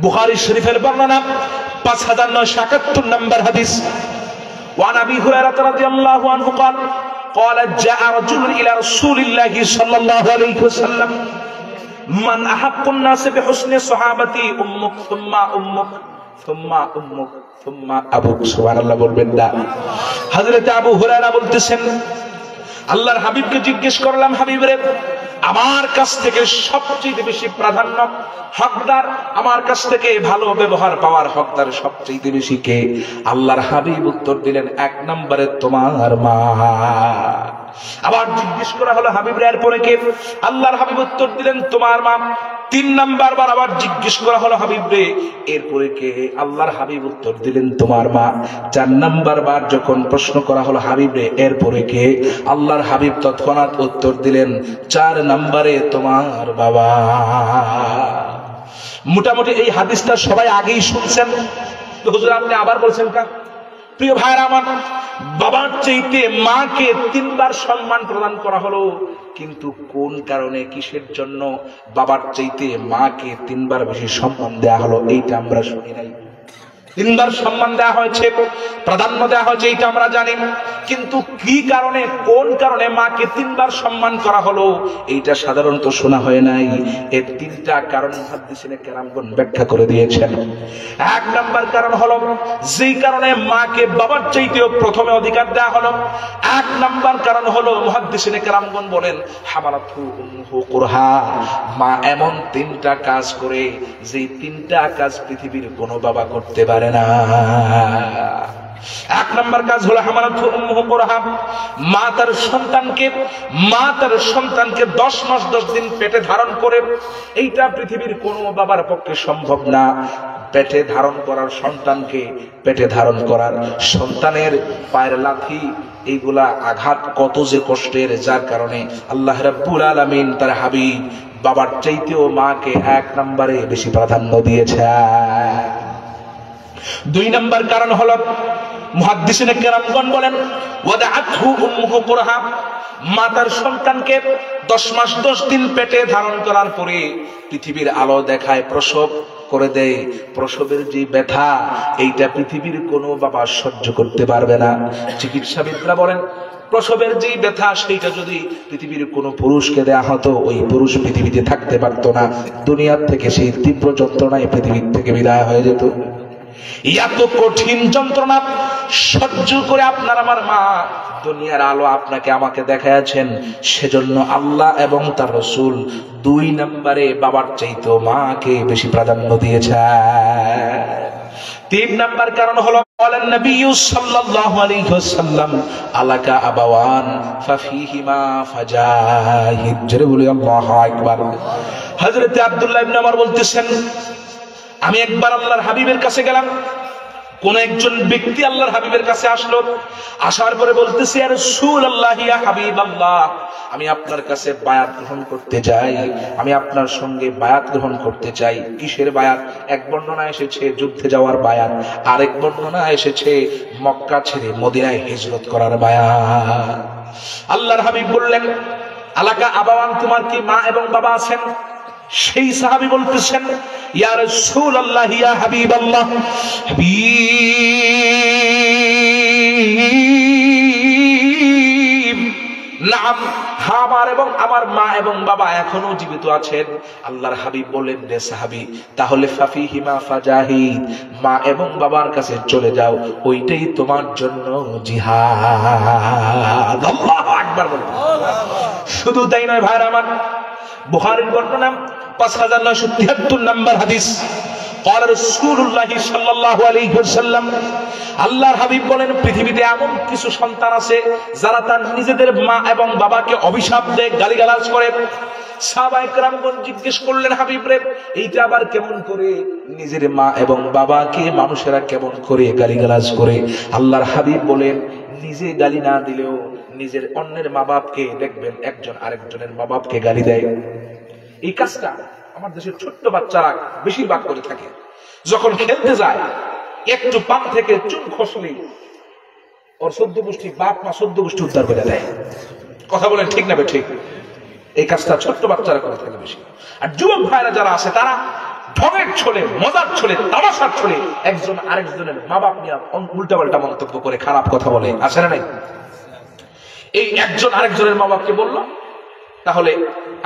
বুখারী শরীফের বর্ণনা 5971 নম্বর হাদিস। ওয়ান আবি হুরায়রা রাদিয়াল্লাহু আনহু قال قال جاء رجل الى رسول الله صلى الله عليه وسلم من احق الناس بحسن صحابتي امك ثم امك ثم امك ثم ابوك। সুবহানাল্লাহ বলবেন না। হযরত আবু হুরায়রা বলতেছেন, আল্লাহর হাবিবকে জিজ্ঞেস করলাম, হাবিব রে, আমার কাছ থেকে সবচেয়ে বেশি প্রাধান্য হকদার, আমার কাছ থেকে ভালো ব্যবহার পাওয়ার হকদার সবচেয়ে বেশি কে? আল্লাহর হাবিব উত্তর দিলেন, এক নম্বরে তোমার মা। আবার জিজ্ঞেস করা হলো, হাবিব রে এরপরে কে? আল্লাহর হাবিব উত্তর দিলেন, তোমার মা। 3 নাম্বার বার আবার জিজ্ঞেস করা হলো, হাবিব রে এরপরে কে? আল্লাহর হাবিব উত্তর দিলেন, তোমার মা। 4 নাম্বার বার যখন প্রশ্ন করা হলো, হাবিব রে এরপরে কে? আল্লাহর হাবিব তৎক্ষণাৎ উত্তর দিলেন, 4 নম্বরে তোমার বাবা। মোটামুটি এই হাদিসটা সবাই আগেই শুনছেন, তো হুজুর আপনি আবার বলছেন কা? প্রিয় ভাইরা আমার, বাবার চাইতে মাকে 3 বার সম্মান প্রদান করা হলো, কিন্তু কোন কারণে, কিসের জন্য বাবার চাইতে মাকে 3 বার বেশি সম্মান দেয়া হলো এইটা আমরা শুনি নাই। 3 বার সম্মান দেওয়া হয়েছে, প্রাধান্য দেওয়া হয়েছে, এইটা আমরা জানি, কিন্তু কি কারণে, কোন কারণে মাকে 3 বার সম্মান করা হলো এইটা সাধারণত শোনা হয় নাই। এর 3টা কারণ মুহাদ্দিসিনে কেরামগণ ব্যাখ্যা করে দিয়েছেন। 1 নাম্বার কারণ হলো, যেই কারণে মাকে বাবার চাইতেও প্রথমে অধিকার দেওয়া হলো, 1 নাম্বার কারণ হলো মুহাদ্দিসিনে কেরামগণ বলেন, হামালাতহু উম্মুহু কুরহা, মা এমন 3টা কাজ করে যেই 3টা কাজ পৃথিবীর কোনো বাবা করতে পারে না। 1 নাম্বার কাজ হলো হামালাতহু উম্মুহু কুরহা, মা তার সন্তানকে 10 মাস 10 দিন পেটে ধারণ করে, এইটা পৃথিবীর কোনো বাবার পক্ষে সম্ভব না। পেটে ধারণ করার সন্তানকে, পেটে ধারণ করার সন্তানের পায়ের লাথি, এইগুলা আঘাত কত যে কষ্টের, যার কারণে আল্লাহ রাব্বুল আলামিন তার হাবিব বাবার চাইতেও মাকে 1 নম্বরে বেশি প্রাধান্য দিয়েছে। 2 নাম্বার কারণ হলো, মুহাদ্দিসিনে কেরামগণ বলেন, ওয়াদাআতহু উম্মুহু কুরহা, মা তার সন্তানকে 10 মাস 10 দিন পেটে ধারণ করার পরে পৃথিবীর আলো দেখায়, প্রসব করে দেয়। প্রসবের যে ব্যথা, এইটা পৃথিবীর কোনো বাবা সহ্য করতে পারবে না। চিকিৎসাবিদরা বলেন, প্রসবের যেই ব্যথা, সেইটা যদি পৃথিবীর কোনো পুরুষকে দেয়া হতো, ওই পুরুষ পৃথিবীতে থাকতে পারতো না। দুনিয়ার থেকে সেই তীব্র যন্ত্রণায় পৃথিবীর থেকে বিদায় হয়ে যেত। এত কঠিন যন্ত্রণা সহ্য করে আপনার আমার মা দুনিয়ার আলো আপনাকে আমাকে দেখাচ্ছেন, সেজন্য আল্লাহ এবং তার রাসূল 2 নম্বরে বাবার চাইতে মাকে বেশি প্রাধান্য দিয়েছে। 3 নাম্বার কারণ হলো, বলেন নবী সাল্লাল্লাহু আলাইহি ওয়াসাল্লাম, আলাকা আবাওয়ান ফাফিহিমা ফাজাহিদ। জোরে বলি আল্লাহু আকবার। হযরত আব্দুল্লাহ ইবনে ওমর বলতেছেন, আমি একবার আল্লাহর হাবিবের কাছে গেলাম। কোন একজন ব্যক্তি আল্লাহর হাবিবের কাছে আসলো, আসার পরে বলতেছে, ইয়া রাসূলুল্লাহ, ইয়া হাবিবাল্লাহ, আমি আপনার কাছে বায়াত গ্রহণ করতে চাই, আমি আপনার সঙ্গে বায়াত গ্রহণ করতে চাই। কিসের বায়াত? এক বর্ণনা এসেছে যুদ্ধে যাওয়ার বায়াত, আরেক বর্ণনা এসেছে মক্কা ছেড়ে মদিনায় হিজরত করার বায়াত। আল্লাহর হাবিব বললেন, আলাকা আবাওয়ান, তোমার কি মা এবং বাবা আছেন? সেই সাহাবী বলতেছেন, ইয়া রাসূলুল্লাহ, ইয়া হাবিবাল্লাহ, হাবিব, নাম, আমার এবং আমার মা এবং বাবা এখনো জীবিত আছেন। আল্লাহর হাবিব বলেন, রে সাহাবী, তাহলে ফাফিহিমা ফাজাহিদ, মা এবং বাবার কাছে চলে যাও, ওইটাই তোমার জন্য জিহাদ। আল্লাহু আকবার বলেন। শুধু তাই নয় ভাইরা আমার, বুখারীর বর্ণনা 5973 নম্বর হাদিস। قال রাসূলুল্লাহ সাল্লাল্লাহু আলাইহি ওয়াসাল্লাম, আল্লাহর হাবিব বলেন, পৃথিবীতে এমন কিছু সন্তান আছে যারা তার নিজেদের মা এবং বাবাকে অভিশাপ দেয়, গালিগালাজ করে। সাহাবায়ে কেরামগণ জিজ্ঞেস করলেন, হাবিব রে, এইটা আবার কেমন করে? নিজের মা এবং বাবাকে মানুষেরা কেমন করে গালিগালাজ করে? আল্লাহর হাবিব বলেন, নিজে গালি না দিলেও নিজের অন্যের মা বাপকে দেখবেন একজন আরেকজনের মা বাপকে গালি দেয়। এই কাজটা আমার দেশের ছোট্ট বাচ্চারা বেশিরভাগ করে থাকে। যখন খেলতে যায়, একটু পান থেকে চুন খসলেই ওর 14 গোষ্ঠী বাপ মা 14 গোষ্ঠী উদ্ধার করে দেয়। কথা বলেন ঠিক না? ঠিক। এই কাজটা ছোট্ট বাচ্চারা করে থাকে বেশি। আর যুবক ভাইরা যারা আছে, তারা ঢঙের ছলে, মজার ছলে, তামাশার ছলে একজন আরেকজনের মা বাপ নিয়ে উল্টাপাল্টা মন্তব্য করে খারাপ কথা বলে, আছে না নাই? এই একজন আরেকজনের মা বাপকে বললো, তাহলে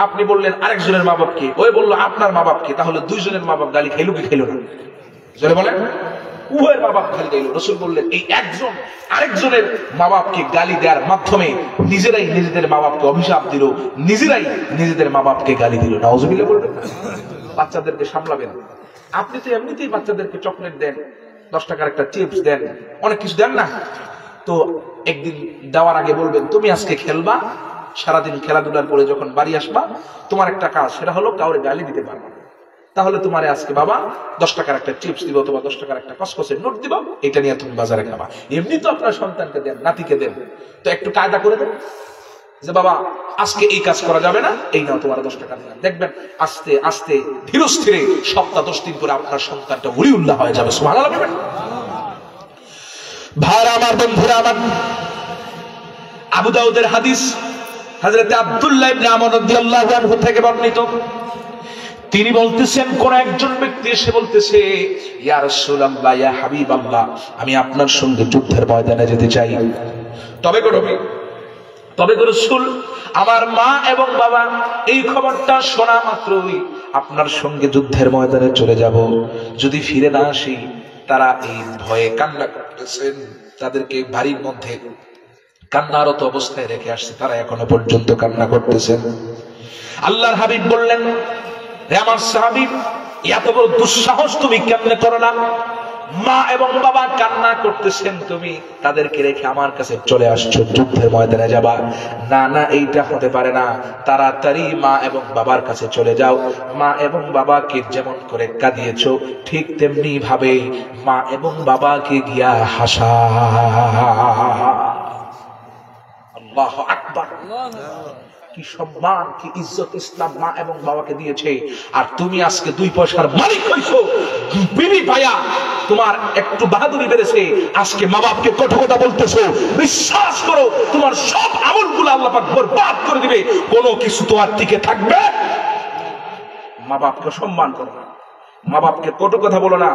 আপনি বললেন আরেকজনের মা বাপকে, ওই বললো আপনার মা বাপকে, তাহলে দুইজনের মা বাপ গালি খাইলো কি খাইলো না? জোরে বলেন। উভয়ের মা বাপ গালি দিল। রাসূল বললেন এই একজন আরেকজনের মা বাপকে গালি দেওয়ার মাধ্যমে নিজেরাই নিজেদের মা বাপকে অভিশাপ দিল, নিজেরাই নিজেদের মা বাপকে গালি দিল। নাউজুবিল্লাহ বলবেন না? বাচ্চাদেরকে সামলাবেন। আপনি তো এমনিতেই বাচ্চাদেরকে চকলেট দেন, 10 টাকার একটা চিপস দেন, অনেক কিছু দেন না? তো একদিন দেওয়ার আগে বলবেন তুমি আজকে খেলবা, সারাদিন খেলাধুলার পরে যখন বাড়ি আসবা তোমার একটা কাজ, সেটা হলো কাউরে গালি দিতে পারবা। তাহলে তোমারে আজকে বাবা 10 টাকার একটা চিপস দিব অথবা 10 টাকার একটা কসকসের নোট দিব, এটা নিয়ে তুমি বাজারে খাবা। এমনি তো আপনার সন্তানকে দেন, নাতিকে দেন, তো একটু কায়দা করে দেন যে বাবা আজকে এই কাজ করা যাবে না, এই নাও তোমার 10 টাকা দিলাম। দেখবেন আস্তে আস্তে ধীরে স্থিরে সপ্তাহ 10 দিন করে আপনার সন্তানটা ওলিউল্লাহ হয়ে যাবে। সুবহানাল্লাহ বলবেন। ভাইরা আমার, বন্ধুরা আমার, আবু দাউদের হাদিস, হযরত আব্দুল্লাহ ইবনে আমর রাদিয়াল্লাহু আনহু থেকে বর্ণিত। তিনি বলতেছেন, কোন একজন ব্যক্তি এসে বলতেছে, ইয়া রাসূলুল্লাহ, ইয়া হাবিবাল্লাহ, আমি আপনার সঙ্গে যুদ্ধের ময়দানে যেতে চাই। তবে গো নবী, তবে গো রাসূল, আমার মা এবং বাবা এই খবরটা শোনা মাত্রই আপনার সঙ্গে যুদ্ধের ময়দানে চলে যাব। যদি ফিরে না আসি, তারা এই ভয়ে কান্না করতেছেন, তাদেরকে বাড়ির মধ্যে কান্নারত অবস্থায় রেখে আসছে, তারা এখনো পর্যন্ত কান্না করতেছেন। আল্লাহর হাবিব বললেন, হে আমার সাহাবী, এত বড় দুঃসাহস তুমি কেমনে করো না? মা এবং বাবা কান্না করতেছেন, তুমি তাদেরকে রেখে আমার কাছে চলে আসছো, যুদ্ধের ময়দানে যাবা? না না, এইটা হতে পারে না। তাড়াতাড়ি মা এবং বাবার কাছে চলে যাও। মা এবং বাবাকে যেমন করে কাঁদিয়েছো, ঠিক তেমনি ভাবে মা এবং বাবাকে গিয়া হাসা। আল্লাহু আকবার। কি সম্মান, কি ইজ্জত ইসলাম মা এবং বাবাকে দিয়েছে। আর তুমি আজকে 2 পয়সার মালিক হইছো, বিবি পায়া তোমার একটু বাহাদুরি বেড়েছে, আজকে মা বাপকে কটু কথা বলতেছো। বিশ্বাস করো, তোমার সব আমলগুলো আল্লাহ পাক বরবাদ করে দিবে, কোনো কিছু তো আর টিকে থাকবে। মা বাপকে সম্মান করো না, মা বাপকে কটু কথা বলো না।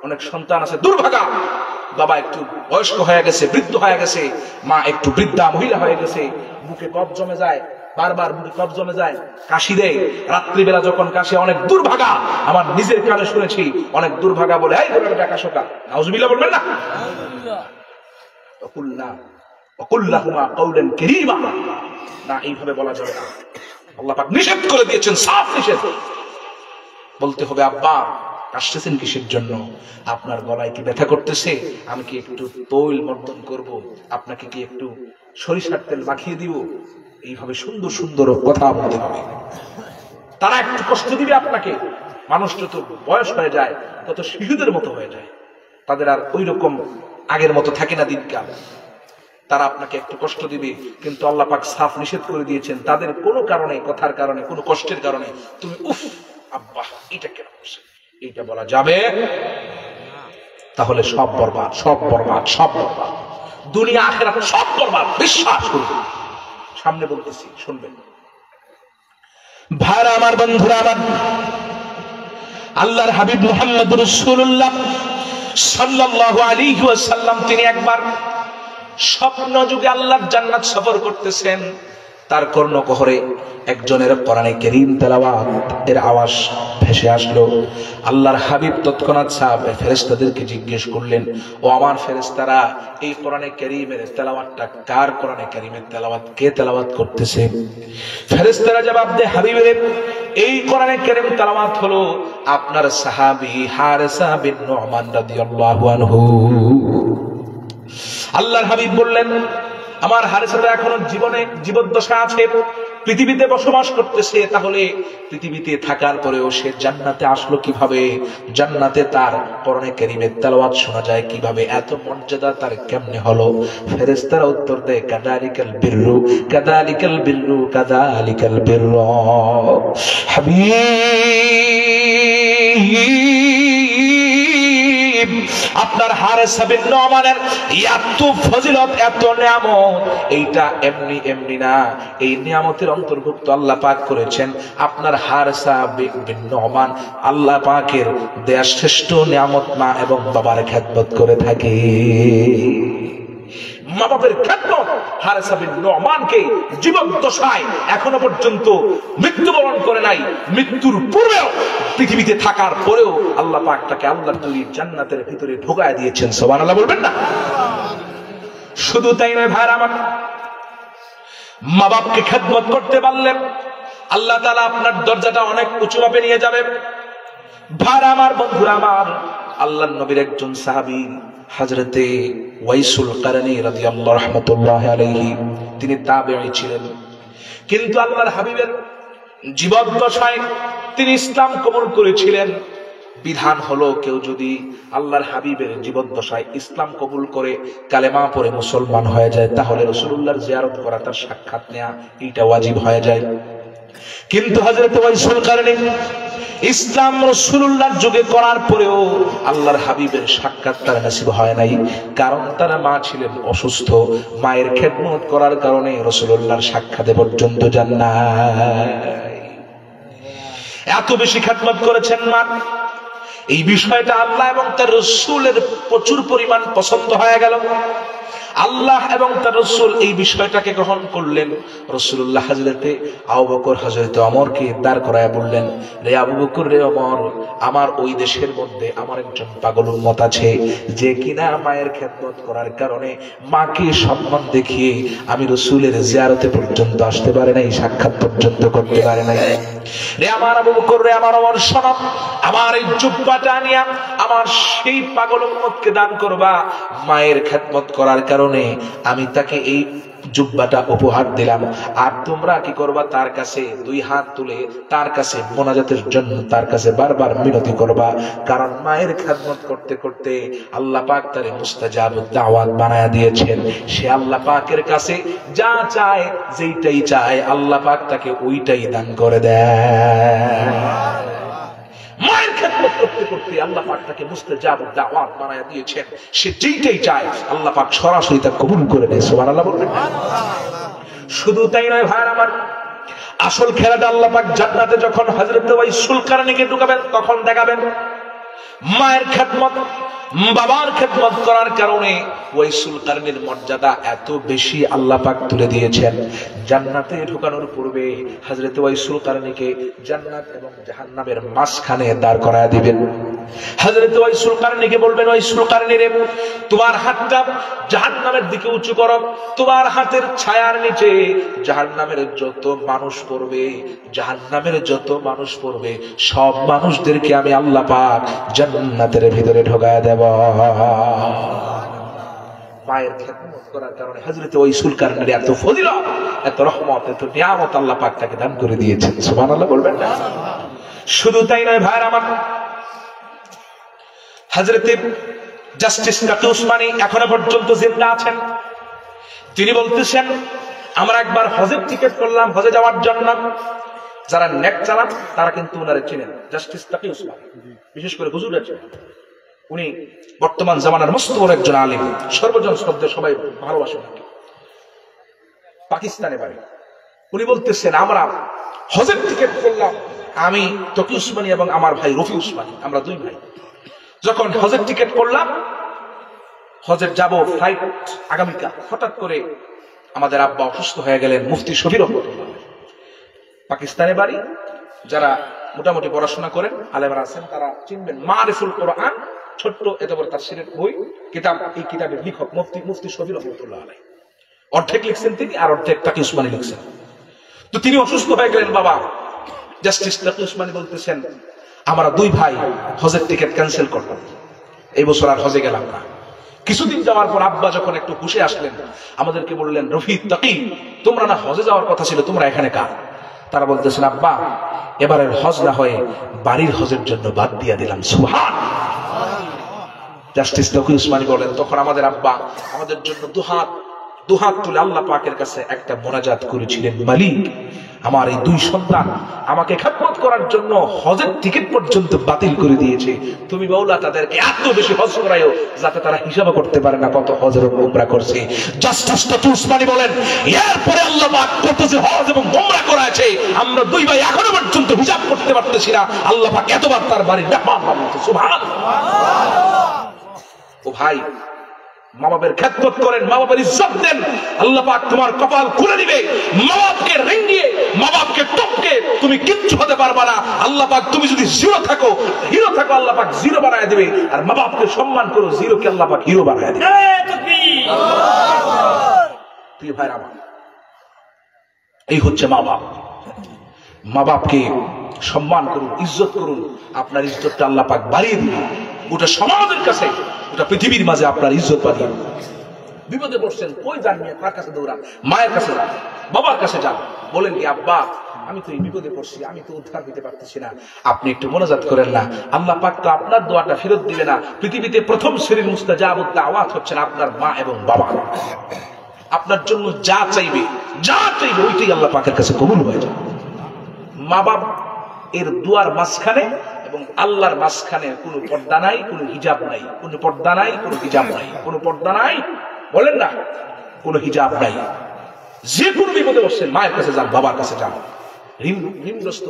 অনেক সন্তান আছে দুর্ভাগা, বাবা একটু বয়স্ক হয়ে গেছে, বৃদ্ধ হয়ে গেছে, মা একটু বৃদ্ধা মহিলা হয়ে গেছে, বুকে কফ জমে যায়, বারবার বুকে কফ জমে যায়, কাশি দেয়। রাত্রিবেলা যখন কাশি, অনেক দুর্ভাগা, আমার নিজের কানে শুনেছি, অনেক দুর্ভাগা বলে, এই বলে ডাকা শোকা। নাউজুবিল্লাহ বলবেন না? ওয়াকুল্লাহুমা কাওলান কারীমা, না এইভাবে বলা যাবে না। আল্লাহ পাক নিষেধ করে দিয়েছেন, সাফ নিষেধ। বলতে হবে, আব্বা কাশতেছেন কিসের জন্য? আপনার গলায় কি ব্যথা করতেছে? আমি কি একটু তৈল মর্দন করব? আপনাকে কি একটু সরিষার তেল মাখিয়ে দিব? এইভাবে সুন্দর সুন্দর কথা বলতে হবে। তারা একটু কষ্ট দিবে আপনাকে। মানুষ যত বয়স হয়ে যায় তত শিশুদের মতো হয়ে যায়, তাদের আর ওই রকম আগের মতো থাকে না দিনকাল। তারা আপনাকে একটু কষ্ট দিবে, কিন্তু আল্লাহ পাক সাফ নিষেধ করে দিয়েছেন, তাদের কোনো কারণে, কথার কারণে, কোনো কষ্টের কারণে তুমি উফ আব্বা এটা কেন করছে, এইটা বলা যাবে? তাহলে সব বরবাদ, সব বরবাদ, সব বরবাদ, দুনিয়া আখিরাত সব বরবাদ। বিশ্বাস করুন, সামনে বলতেছি, শুনবেন। ভাইরা আমার, বন্ধুরা আমার, আল্লাহর হাবিব মুহাম্মদুর রাসূলুল্লাহ সাল্লাল্লাহু আলাইহি ওয়াসাল্লাম তিনি একবার স্বপ্ন যুগে আল্লাহর জান্নাত সফর করতেছেন। তার কর্ণকুহরে একজনের কোরআনে কারীম তেলাওয়াত এর আওয়াজ ভেসে আসলো। আল্লাহর হাবিব তৎক্ষণাৎ ফেরেশতাদেরকে জিজ্ঞেস করলেন, ও আমার ফেরেশতারা, এই কোরআনে কারীমের তেলাওয়াতটা কার? কোরআনে কারীমের তেলাওয়াত কে তেলাওয়াত করতেছে? ফেরেশতারা জবাব দেয়, হাবিবের এই কোরআনে কারীম তেলাওয়াত হলো আপনার সাহাবী হারিসা বিন নু'মান রাদিয়াল্লাহু আনহু। আল্লাহর হাবিব বললেন, আমার হারিসা এখনো জীবদ্দশা আছে, পৃথিবীতে বসবাস করতেছে, তাহলে পৃথিবীতে থাকার পরেও সে জান্নাতে আসলো কিভাবে? জান্নাতে তার কোরআনে কারীমের তেলাওয়াত শোনা যায় কিভাবে? এত মর্যাদা তার কেমনে হলো? ফেরেশতারা উত্তর দেয়, কাযালিকাল বিররু কাযালিকাল বিররু কাযালিকাল বিররু। হাবিব আপনার হারেসা বিন নু'মানের এত ফজিলত, এত নিয়ামত, এইটা এমনি এমনি না, এই নিয়ামতের অন্তর্ভুক্ত আল্লাহ পাক করেছেন আপনার হারেসা বিন নু'মান আল্লাহ পাকের দেয়া শ্রেষ্ঠ নিয়ামত মা এবং বাবার খেদমত করে থাকে। মা বাবার খেদমত হারেসা বিন নু'মানকে জীবদ্দশায় এখনো পর্যন্ত মৃত্যুবরণ করে নাই, মৃত্যুর পূর্বেও পৃথিবীতে থাকার পরেও আল্লাহ পাক তাকে আল্লাহর তৈরি জান্নাতের ভিতরে ঢোকায় দিয়েছেন। সুবহানাল্লাহ বলবেন না? শুধু তাই নয় ভাইরা আমার, মা বাপকে খেদমত করতে পারলেন আল্লাহ তাআলা আপনার দরজাটা অনেক উঁচু মাপে নিয়ে যাবে। ভাইরা আমার, বন্ধুরা আমার, আল্লাহর নবীর একজন সাহাবী হযরতে ওয়াইসুল কারনী রাদিয়াল্লাহু রাহমাতুল্লাহি আলাইহি, তিনি তাবেঈ ছিলেন, কিন্তু আল্লাহর হাবিবের জীবদ্দশায় তিনি ইসলাম কবুল করেছিলেন। বিধান হলো কেউ যদি আল্লাহর হাবিবের জীবদ্দশায় ইসলাম কবুল করে কালেমা পড়ে মুসলমান হয়ে যায়, তাহলে রাসূলুল্লাহর জিয়ারত করা, তার সাক্ষাৎ নেওয়া, এটা ওয়াজিব হয়ে যায়। কিন্তু হযরত ওয়াইসুল কারনী ইসলাম রাসূলুল্লাহর যুগে করার পরেও আল্লাহর হাবিবের সাক্ষাৎ তার নসিব হয় নাই, কারণ তার মা ছিলেন অসুস্থ। মায়ের খেদমত করার কারণে রাসূলুল্লাহর সাক্ষাতে পর্যন্ত যান নাই। এত বেশি খেদমত করেছেন মা, এই বিষয়টা আল্লাহ এবং তার রাসূলের প্রচুর পরিমাণ পছন্দ হয়ে গেল। আল্লাহ এবং তার রাসূল এই বিষয়টাকে গ্রহণ করলেন। রাসূলুল্লাহ হযরতে আবু বকর হযরতে ওমরকে দাঁড় করায় বললেন, রে আবু বকর, রে ওমর, আমার ওই দেশের মধ্যে আমার একজন পাগল উম্মত আছে, যে কিনা মায়ের খেদমত করার কারণে মাকে সম্মান দেখিয়ে আমি রাসূলের জিয়ারতে পর্যন্ত আসতে পারে নাই, সাক্ষাৎ পর্যন্ত করতে পারে নাই। রে আমার আবু বকর, রে আমার ওমর, শোনো, আমার এই জুব্বাটা নিয়ে আমার সেই পাগল উম্মতকে দান করবা। মায়ের খেদমত করার কারণে আমি তাকে এই জুব্বাটা উপহার দিলাম, আর তোমরা কি করবা, তার কাছে দুই হাত তুলে তার কাছে মোনাজাতের জন্য তার কাছে বারবার মিনতি করবা, কারণ মায়ের খেদমত করতে করতে আল্লাহ পাক তারে মুস্তাজাবুদ দাওয়াত বানায়া দিয়েছেন। সে আল্লাহ পাকের কাছে যা চায়, যেইটাই চায়, আল্লাহ পাক তাকে ওইটাই দান করে দেয়। মায়ের খেদমত করতে করতে আল্লাহ পাক তাকে মুস্তাজাবুদ দাওয়াত বানায়া দিয়েছেন। সে যেইটাই চায় আল্লাহ পাক সরাসরি তা কবুল করে নেয়। সুবহানাল্লাহ বলবেন। শুধু তাই নয় ভাইরা আমার, আসল খেলাটা আল্লাহ পাক জান্নাতে যখন হযরত ওয়াইসুল কারনীকে ঢুকাবেন তখন দেখাবেন। মায়ের খেদমত, বাবার খেদমত করার কারণে ওয়াইসুল কারনীর মর্যাদা এত বেশি আল্লাহ পাক তুলে দিয়েছেন। জান্নাতে ঢোকানোর পূর্বে হযরত ওয়াইসুল কারনীকে জান্নাত এবং জাহান্নামের মাঝখানে দাঁড় করায় দিবেন। হযরত ওয়াইসুল কারনীকে বলবেন, ওয়াইসুল কারনী রে, তোমার হাতটা জাহান্নামের দিকে উঁচু করো, তোমার হাতের ছায়ার নিচে জাহান্নামের যত মানুষ পড়বে, জাহান্নামের যত মানুষ পড়বে, সব মানুষদেরকে আমি আল্লাহ পাক জান্নাতের ভিতরে ঢোকায় দেব। মায়ের খেদমত করার কারণে হযরত ওয়াইসুল কারনীর এত ফজিলত, এত রহমত, এত নিয়ামত আল্লাহ পাক তাকে দান করে দিয়েছেন। সুবহানাল্লাহ বলবেন না? শুধু তাই নয় ভাইরা আমার, হযরত জাস্টিস তাকি উসমানী এখনো পর্যন্ত জিন্দা আছেন। তিনি বলতেছেন, আমরা একবার হজের টিকিট করলাম হজে যাওয়ার জন্য। যারা নেট চালান তারা কিন্তু ওনারে চিনেন, জাস্টিস তাকি উসমানী, বিশেষ করে হুজুর আছেন। উনি বর্তমান জামানার মস্ত বড় একজন আলিম, সর্বজন শ্রদ্ধেয়, সবাই ভালোবাসে ওনাকে। পাকিস্তানে বাড়ি। উনি বলতেছেন, আমরা হজের টিকিট করলাম, আমি তকি উসমানী এবং আমার ভাই রফি উসমানী, আমরা দুই ভাই। যখন হজের টিকিট করলাম, হজের যাব ফ্লাইট আগামীকাল, হঠাৎ করে আমাদের আব্বা অসুস্থ হয়ে গেলেন। মুফতি শফি রহমাতুল্লাহ, পাকিস্তানে বাড়ি। যারা মোটামুটি পড়াশোনা করেন, আলেমরা আছেন, তারা চিনবেন। মারিফুল কোরআন, ছোট্ট এত বড় তাফসীরের বই, কিতাব। এই কিতাবের লেখক মুফতি শফি রহমাতুল্লাহ আলাইহি। অর্ধেক লিখছেন তিনি, আর অর্ধেক তাকি উসমানী লিখছেন। তো তিনি অসুস্থ হয়ে গেলেন বাবা। জাস্টিস তাকি উসমানী বলতেছেন, আমরা দুই ভাই হজের টিকিট ক্যান্সেল করলাম, এই বছর আর হজে গেলাম না। কিছুদিন যাওয়ার পর আব্বা যখন একটু হুঁশে আসলেন, আমাদেরকে বললেন, রফি, তাকি, তোমরা না হজে যাওয়ার কথা ছিল, তোমরা এখানে কার? তারা বলতেছেন, আব্বা, এবারের হজ না হয়ে বাড়ির হজের জন্য বাদ দিয়ে দিলাম। সুবহানাল্লাহ। জাস্টিস তাকি উসমানী বলেন, তখন আমাদের আব্বা আমাদের জন্য দুহাত দুহাত তুলে আল্লাহ পাকের কাছে একটা মোনাজাত করেছিলেন, মালিক আমার এই দুই সন্তান আমাকে খেদমত করার জন্য হজের টিকিট পর্যন্ত বাতিল করে দিয়েছে, তুমি মাওলা তাদেরকে এত বেশি হজ করায়ো যাতে তারা হিসাব করতে পারে না কত হজের উমরা করছে। জাস্টিস উসমানী বলেন, এরপরে আল্লাহ পাক কত যে হজ এবং উমরা করাছে আমরা দুই ভাই এখনো পর্যন্ত হিসাব করতে পারতেছি না। আল্লাহ পাক এতবার তার বাড়ির মেহমান বানাইছে, সুবহানাল্লাহ। ও ভাই, মা বাবার খেদমত করেন, মা বাবার ইজ্জত দেন, আল্লাহ পাক তোমার কপাল খুলে দিবে। মা বাপকে রেঙ্গিয়ে, মা বাপকে টপকে তুমি কিচ্ছু হতে পারবা না। আল্লাহ পাক তুমি যদি জিরো থাকো, হিরো থাকো, আল্লাহ পাক জিরো বানায় দিবে। আর মা বাপকে সম্মান করো, জিরোকে আল্লাহ পাক হিরো বানায় দিবে। প্রিয় ভাইরা আমার, এই হচ্ছে মা বাপ। মা বাপকে সম্মান করুন, ইজ্জত করুন, আপনার ইজ্জতটা আল্লাহ পাক বাড়িয়ে দিবে। ওটা সমাজের কাছে, ওটা পৃথিবীর মাঝে আপনার ইজ্জত বাড়িয়ে দিবে। বিপদে পড়ছেন, কই যান নিয়ে কার কাছে দৌড়ান? মায়ের কাছে যান, বাবার কাছে যান, বলেন কি আব্বা আমি তো এই বিপদে পড়ছি, আমি তো উদ্ধার দিতে পারতেছি না, আপনি একটু মোনাজাত করেন না। আল্লাহ পাক তো আপনার দোয়াটা ফেরত দিবে না। পৃথিবীতে প্রথম শ্রেণীর মুস্তাজাবুদ দাওয়াত হচ্ছেন আপনার মা এবং বাবা। আপনার জন্য যা চাইবে ওইটাই আল্লাহ পাকের কাছে কবুল হয়ে যাবে। মা বাপ এর দুয়ার মাঝখানে এবং আল্লাহর মাঝখানে কোনো পর্দা নাই, কোনো হিজাব নাই, কোনো পর্দা নাই, কোনো হিজাব নাই, কোনো পর্দা নাই, বলেন না, কোনো হিজাব নাই। যে কোনো বিপদে বসছেন মায়ের কাছে যান, বাবার কাছে যান। ঋণগ্রস্ত,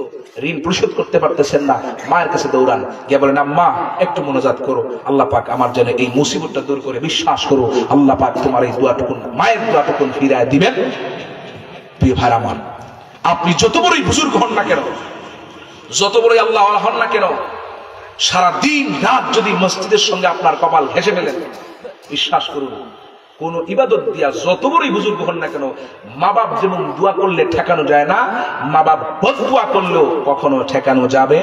ঋণ পরিশোধ করতে পারতেছেন না, মায়ের কাছে দৌড়ান, গিয়ে বলেন আম্মা একটু মোনাজাত করো, আল্লাহ পাক আমার জন্য এই মুসিবতটা দূর করে, বিশ্বাস করো আল্লাহ পাক তোমার এই দোয়াটুকুন, মায়ের দোয়াটুকুন ফিরায় দিবেন। প্রিয় ভাই আমার, আপনি যত বড়ই বুজুর্গ হন না কেন, যত বড়ই আল্লাহ হন না কেন, সারা দিন রাত যদি মসজিদের সঙ্গে আপনার কপাল ঘেঁষে ফেলেন, বিশ্বাস করুন কোন ইবাদত দিয়া যত বড়ই বুজুর্গ হন না কেন, মা বাপ যেমন দোয়া করলে ঠেকানো যায় না, মা বাপ বদ দোয়া করলেও কখনো ঠেকানো যাবে